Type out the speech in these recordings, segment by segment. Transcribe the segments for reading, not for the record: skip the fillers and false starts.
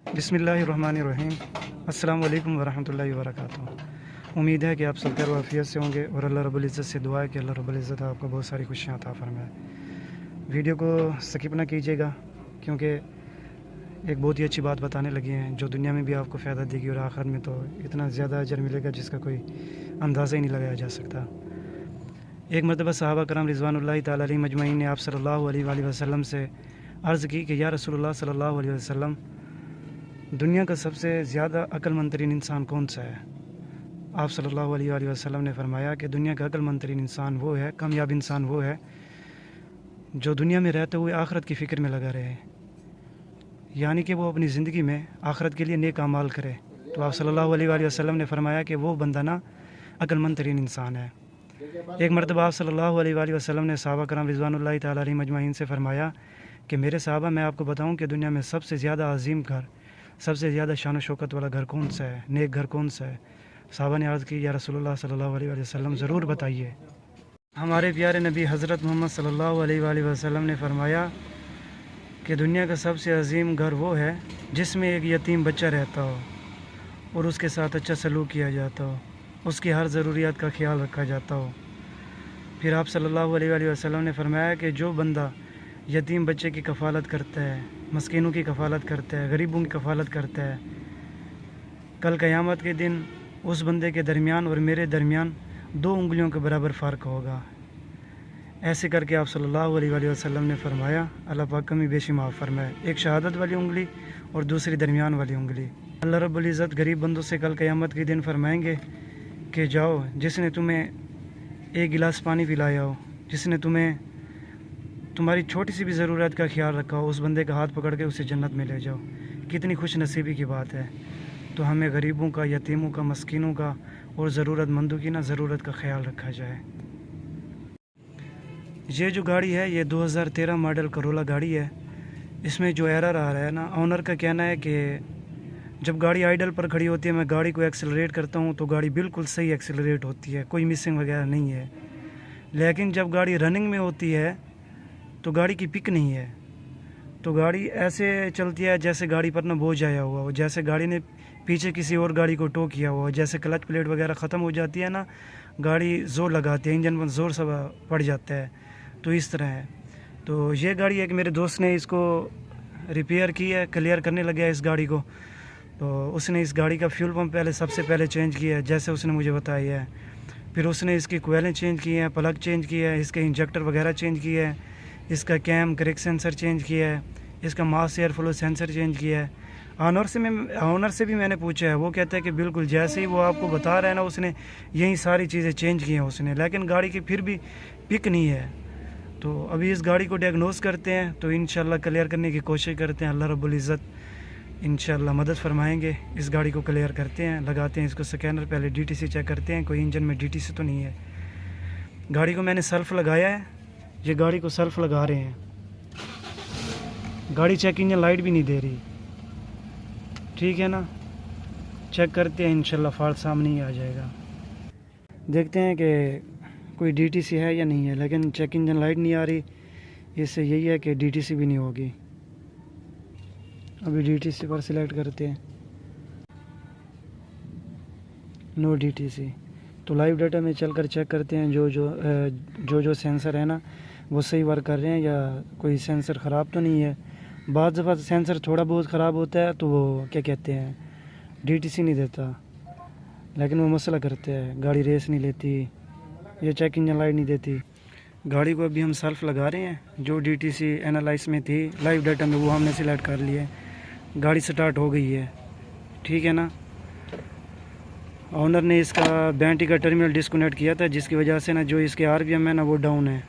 बिस्मिल्लाहिर्रहमानिर्रहीम। अस्सलाम वालेकुम वरहमतुल्लाहि वबरकातुहू। उम्मीद है कि आप सब खैर वाफियत से होंगे और अल्लाह रब्बुल इज़्ज़त से दुआ है कि अल्लाह रब्बुल इज़्ज़त आपको बहुत सारी खुशियाँ अता फरमाए। वीडियो को स्किप ना कीजिएगा क्योंकि एक बहुत ही अच्छी बात बताने लगी हैं जो दुनिया में भी आपको फ़ायदा देगी और आखिरत में तो इतना ज़्यादा अजर मिलेगा जिसका कोई अंदाज़ा ही नहीं लगाया जा सकता। एक मरतबा सहाबा करम रिज़वानुल्लाहि ताला अलैहिम अजमईन ने आप सल्लल्लाहु अलैहि वसल्लम से अर्ज़ की कि या रसूलुल्लाह सल्लल्लाहु अलैहि वसल्लम, दुनिया का सबसे ज़्यादा अक्लमंद तरीन इंसान कौन सा है? आप सल्लल्लाहु अलैहि वसल्लम ने फरमाया कि दुनिया का अक्लमंद तरीन इंसान वो है, कामयाब इंसान वो है जो दुनिया में रहते हुए आखिरत की फ़िक्र में लगा रहे, यानी कि वो अपनी ज़िंदगी में आखिरत के लिए नेक अमाल करे। तो आप सल्लल्लाहु अलैहि वसल्लम ने फरमाया कि वो बंदा ना अक्लमंद तरीन इंसान है। एक मरतबा आप सल्लल्लाहु अलैहि वसल्लम ने सहाबा करम रिज़वानुल्लाहि ताला अलैहिम अजमईन से फरमाया कि मेरे सहाबा, मैं आपको बताऊं कि दुनिया में सबसे ज़्यादा अजीम घर, सबसे ज़्यादा शान व शौकत वाला घर कौन सा है, नेक घर कौन सा है? सहाबा ने अर्ज़ की, या रसूलुल्लाह सल्लल्लाहु अलैहि वसल्लम, ज़रूर बताइए। हमारे प्यारे नबी हज़रत मोहम्मद सल्लल्लाहु अलैहि वसल्लम ने फरमाया कि दुनिया का सबसे अजीम घर वो है जिसमें एक यतीम बच्चा रहता हो और उसके साथ अच्छा सलूक किया जाता हो, उसकी हर ज़रूरियात का ख्याल रखा जाता हो। फिर आप सल्लल्लाहु अलैहि वसल्लम ने फरमाया कि जो बंदा यतीम बच्चे की कफ़ालत करता है, मस्कीनों की कफ़ालत करता है, गरीबों की कफ़ालत करता है, कल क़यामत के दिन उस बंदे के दरमियान और मेरे दरमियान 2 उंगलियों के बराबर फ़र्क होगा। ऐसे करके आप सल्लल्लाहु अलैहि वसल्लम ने फरमाया, अल्लाह पाक कमी बेशी माफ़ फरमाए, एक शहादत वाली उंगली और दूसरी दरमियान वाली उंगली। अल्लाह रब्बुल इज़्ज़त गरीब बंदों से कल क़यामत के दिन फरमाएंगे कि जाओ, जिसने तुम्हें एक गिलास पानी पिलाया हो, जिसने तुम्हारी छोटी सी भी ज़रूरत का ख्याल रखा हो, उस बंदे का हाथ पकड़ के उसे जन्नत में ले जाओ। कितनी खुश नसीबी की बात है। तो हमें गरीबों का, यतीमों का, मस्कीनों का और ज़रूरतमंदों की ना ज़रूरत का ख्याल रखा जाए। ये जो गाड़ी है ये 2013 मॉडल करोला गाड़ी है। इसमें जो एरर आ रहा है ना, ऑनर का कहना है कि जब गाड़ी आइडल पर खड़ी होती है, मैं गाड़ी को एक्सेलरेट करता हूँ तो गाड़ी बिल्कुल सही एक्सेलरेट होती है, कोई मिसिंग वगैरह नहीं है। लेकिन जब गाड़ी रनिंग में होती है तो गाड़ी की पिक नहीं है, तो गाड़ी ऐसे चलती है जैसे गाड़ी पर ना बोझ आया हुआ हो, जैसे गाड़ी ने पीछे किसी और गाड़ी को टो किया हुआ हो। जैसे क्लच प्लेट वगैरह ख़त्म हो जाती है ना, गाड़ी ज़ोर लगाती है, इंजन पर ज़ोर सा पड़ जाता है, तो इस तरह है। तो ये गाड़ी एक मेरे दोस्त ने इसको रिपेयर की है, क्लियर करने लगे इस गाड़ी को। तो उसने इस गाड़ी का फ्यूल पंप सबसे पहले चेंज किया है, जैसे उसने मुझे बताया है। फिर उसने इसकी कोयलें चेंज की हैं, प्लग चेंज किया है, इसके इंजेक्टर वगैरह चेंज किया है, इसका कैम क्रैक सेंसर चेंज किया है, इसका mass air flow sensor change किया है। ऑनर से भी मैंने पूछा है, वो कहता है कि बिल्कुल जैसे ही वो आपको बता रहा है ना, उसने यही सारी चीज़ें चेंज की हैं उसने, लेकिन गाड़ी की फिर भी पिक नहीं है। तो अभी इस गाड़ी को डायग्नोस करते हैं, तो इंशाल्लाह क्लियर करने की कोशिश करते हैं। अल्लाह रब्बुल इज़्ज़त इंशाल्लाह मदद फरमाएंगे। इस गाड़ी को क्लियर करते हैं, लगाते हैं इसको स्कैनर, पहले डीटीसी चेक करते हैं कोई इंजन में डीटीसी तो नहीं है। गाड़ी को मैंने सल्फ़ लगाया है, ये गाड़ी को सल्फ़ लगा रहे हैं। गाड़ी चेक इंजन लाइट भी नहीं दे रही, ठीक है ना। चेक करते हैं, इंशाल्लाह फॉल्ट सामने ही आ जाएगा। देखते हैं कि कोई डीटीसी है या नहीं है, लेकिन चेक इंजन लाइट नहीं आ रही, इससे यही है कि डीटीसी भी नहीं होगी। अभी डीटीसी पर सिलेक्ट करते हैं, नो डीटीसी। तो लाइव डाटा में चलकर चेक करते हैं जो सेंसर है ना वो सही वर्क कर रहे हैं या कोई सेंसर ख़राब तो नहीं है। बाद दफ़ा सेंसर थोड़ा बहुत ख़राब होता है तो वो क्या कहते हैं, डीटीसी नहीं देता, लेकिन वो मसला करते हैं, गाड़ी रेस नहीं लेती, ये चेक इंजन लाइट नहीं देती। गाड़ी को अभी हम सल्फ़ लगा रहे हैं, जो डीटीसी एनालाइज में थी लाइव डाटा में वो हमने सिलेक्ट कर लिया है। गाड़ी स्टार्ट हो गई है, ठीक है ना। ऑनर ने इसका बैटरी का टर्मिनल डिस्कनेक्ट किया था, जिसकी वजह से ना जो इसके आरपीएम है ना वो डाउन है।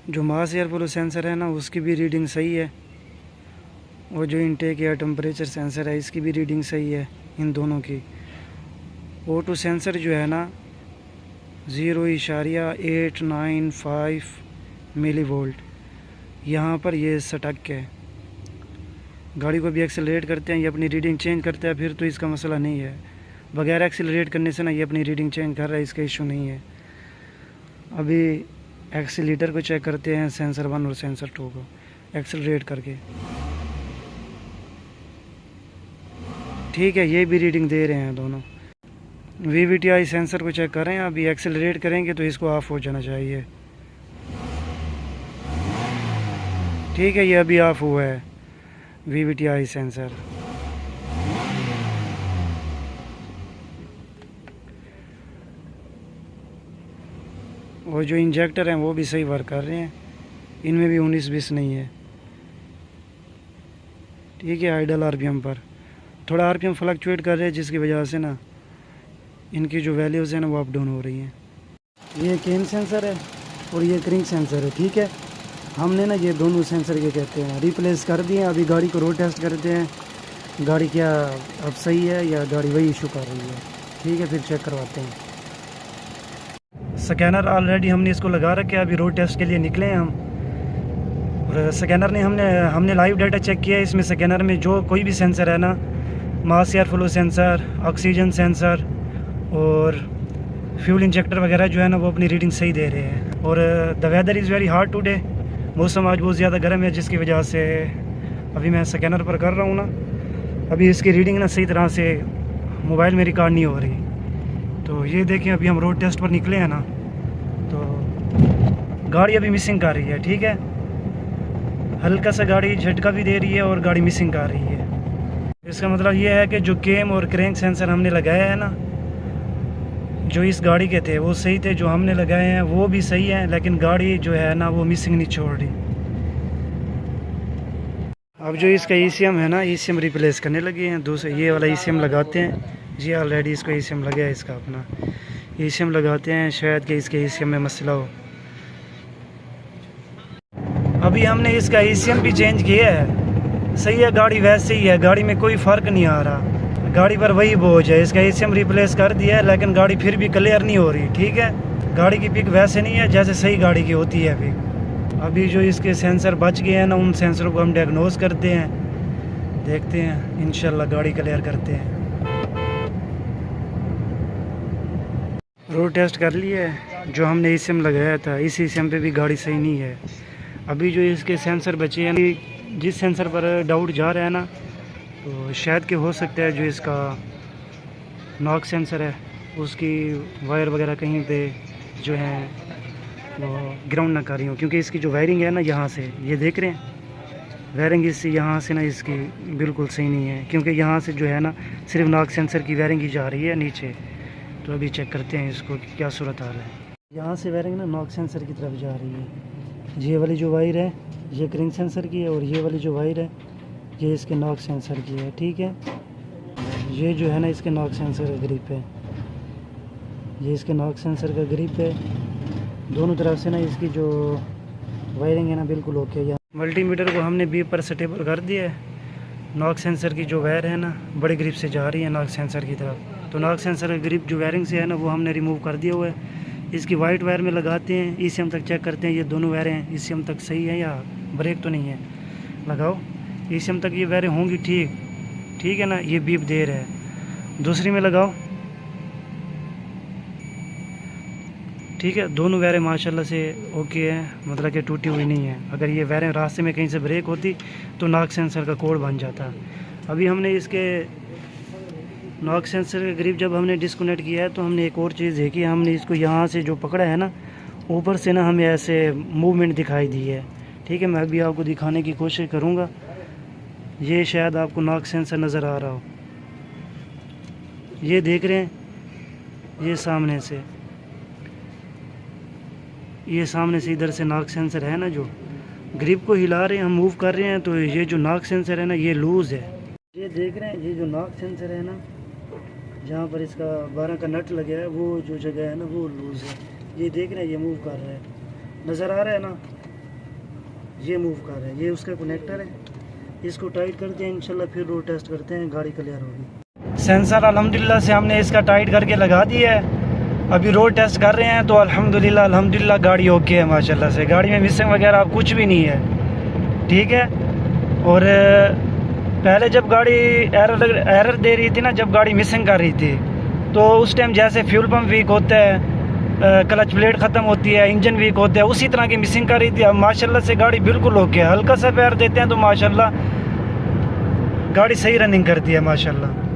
जो मास एयर फ्लो सेंसर है ना उसकी भी रीडिंग सही है, और जो इनटेक एयर टेम्परेचर सेंसर है इसकी भी रीडिंग सही है, इन दोनों की। ऑटो सेंसर जो है ना 0.895 मिलीवोल्ट, यहाँ पर ये स्टक है। गाड़ी को भी एक्सेलरेट करते हैं, ये अपनी रीडिंग चेंज करता है, फिर तो इसका मसला नहीं है। बगैर एक्सेलरेट करने से ना ये अपनी रीडिंग चेंज कर रहा है, इसका इशू नहीं है। अभी एक्सीलीटर को चेक करते हैं, सेंसर 1 और सेंसर 2 को एक्सेलरेट करके। ठीक है, ये भी रीडिंग दे रहे हैं दोनों। VVTi सेंसर को चेक करें, अभी एक्सेलरेट करेंगे तो इसको ऑफ हो जाना चाहिए। ठीक है, ये अभी ऑफ हुआ है VVTi सेंसर। और जो इंजेक्टर हैं वो भी सही वर्क कर रहे हैं, इनमें भी 19-20 नहीं है। ठीक है, आइडल आरपीएम पर थोड़ा आरपीएम फ्लक्चुएट कर रहे हैं, जिसकी वजह से ना इनकी जो वैल्यूज़ हैं ना वो अप डाउन हो रही हैं। ये केन सेंसर है और ये क्रिंक सेंसर है। ठीक है, हमने ना ये दोनों सेंसर के कहते हैं रिप्लेस कर दिए। अभी गाड़ी को रोड टेस्ट करते हैं, गाड़ी क्या अब सही है या गाड़ी वही इशू कर रही है। ठीक है, फिर चेक करवाते हैं। स्कैनर ऑलरेडी हमने इसको लगा रखा है, अभी रोड टेस्ट के लिए निकले हैं हम। और स्कैनर ने हमने लाइव डाटा चेक किया है। इसमें स्कैनर में जो कोई भी सेंसर है ना, mass air flow sensor, oxygen sensor और फ्यूल इंजेक्टर वगैरह जो है ना वो अपनी रीडिंग सही दे रहे हैं। और the weather is very hot today, मौसम आज बहुत ज़्यादा गर्म है, जिसकी वजह से अभी मैं स्कैनर पर कर रहा हूँ ना, अभी इसकी रीडिंग ना सही तरह से मोबाइल में रिकॉर्ड नहीं हो रही। तो ये देखें, अभी हम रोड टेस्ट पर निकले हैं ना, तो गाड़ी अभी मिसिंग कर रही है। ठीक है, हल्का सा गाड़ी झटका भी दे रही है और गाड़ी मिसिंग कर रही है। इसका मतलब ये है कि जो केम और क्रैंक सेंसर हमने लगाया है ना, जो इस गाड़ी के थे वो सही थे, जो हमने लगाए हैं वो भी सही है, लेकिन गाड़ी जो है ना वो मिसिंग नहीं छोड़ रही। अब जो इसका ECM है ना, ECM रिप्लेस करने लगे हैं। दूसरे ये वाला ECM लगाते हैं जी, ऑलरेडी इसको ECM लगा है, इसका अपना ECM लगाते हैं, शायद कि इसके ECM में मसला हो। अभी हमने इसका ECM भी चेंज किया है, सही है, गाड़ी वैसे ही है, गाड़ी में कोई फ़र्क नहीं आ रहा, गाड़ी पर वही बोझ है। इसका ECM रिप्लेस कर दिया है, लेकिन गाड़ी फिर भी क्लियर नहीं हो रही। ठीक है, गाड़ी की पिक वैसे नहीं है जैसे सही गाड़ी की होती है पिक। अभी जो इसके सेंसर बच गए हैं ना, उन सेंसरों को हम डायग्नोस करते हैं, देखते हैं, इंशाल्लाह गाड़ी क्लियर करते हैं। रोड टेस्ट कर लिए, जो हमने ECM लगाया था इस ECM पे भी गाड़ी सही नहीं है। अभी जो इसके सेंसर बचे हैं, जिस सेंसर पर डाउट जा रहा है ना, तो शायद कि हो सकता है जो इसका नॉक सेंसर है उसकी वायर वगैरह कहीं पे जो है वो ग्राउंड ना कर रही हो, क्योंकि इसकी जो वायरिंग है ना, यहाँ से ये देख रहे हैं वायरिंग इससे यहाँ से ना इसकी बिल्कुल सही नहीं है, क्योंकि यहाँ से जो है ना सिर्फ नॉक सेंसर की वायरिंग ही जा रही है नीचे। तो अभी चेक करते हैं इसको कि क्या सूरत हाल है। यहाँ से वायरिंग ना नॉक सेंसर की तरफ जा रही है। ये वाली जो वायर है ये क्रिंक सेंसर की है, और ये वाली जो वायर है ये इसके नॉक सेंसर की है। ठीक है, ये जो है ना इसके नॉक सेंसर का ग्रिप है, ये इसके नॉक सेंसर का ग्रिप है। दोनों तरफ से ना इसकी जो वायरिंग है ना बिल्कुल ओके है। मल्टीमीटर को हमने बीप पर स्टेबल कर दिया है। नॉक सेंसर की जो वायर है ना बड़े ग्रिप से जा रही है नॉक सेंसर की तरफ, तो नॉक सेंसर का ग्रिप जो वायरिंग से है ना वो हमने रिमूव कर दिया हुआ है। इसकी वाइट वायर में लगाते हैं, ECM तक चेक करते हैं ये दोनों वायरें ECM तक सही है या ब्रेक तो नहीं है। लगाओ, ECM तक ये वायरें होंगी ठीक है ना, ये बीप दे रहा है। दूसरी में लगाओ, ठीक है, दोनों वायरें माशाल्लाह से ओके है, मतलब कि टूटी हुई नहीं है। अगर ये वायरें रास्ते में कहीं से ब्रेक होती तो नॉक सेंसर का कोड बन जाता। अभी हमने इसके नॉक सेंसर का ग्रिप जब हमने डिस्कनेक्ट किया है तो हमने एक और चीज़ देखी, हमने इसको यहाँ से जो पकड़ा है ना, ऊपर से ना हमें ऐसे मूवमेंट दिखाई दी है। ठीक है, मैं अभी आपको दिखाने की कोशिश करूँगा। ये शायद आपको नॉक सेंसर नज़र आ रहा हो, ये देख रहे हैं, ये सामने से इधर से नॉक सेंसर है ना, जो ग्रिप को हिला रहे हैं हम, मूव कर रहे हैं, तो ये जो नॉक सेंसर है ना ये लूज़ है। ये देख रहे हैं, ये जो नॉक सेंसर है ना, जहाँ पर इसका 12 का नट लगा है, वो जो जगह है ना वो लूज़ है। ये देख रहे हैं, ये मूव कर रहा है, नज़र आ रहा है ना, ये मूव कर रहा है, ये उसका कनेक्टर है। इसको टाइट करते हैं, इंशाल्लाह फिर रोड टेस्ट करते हैं, गाड़ी क्लियर होगी। सेंसर अल्हम्दुलिल्लाह से हमने इसका टाइट करके लगा दिया है, अभी रोड टेस्ट कर रहे हैं, तो अल्हम्दुलिल्लाह गाड़ी ओके है माशाल्लाह से, गाड़ी में मिसिंग वगैरह अब कुछ भी नहीं है। ठीक है, और पहले जब गाड़ी एरर दे रही थी ना, जब गाड़ी मिसिंग कर रही थी, तो उस टाइम जैसे फ्यूल पंप वीक होता है क्लच प्लेट ख़त्म होती है, इंजन वीक होता है, उसी तरह की मिसिंग कर रही थी। अब माशाल्लाह से गाड़ी बिल्कुल ओके है, हल्का सा पैर देते हैं तो माशाल्लाह गाड़ी सही रनिंग करती है माशाल्लाह।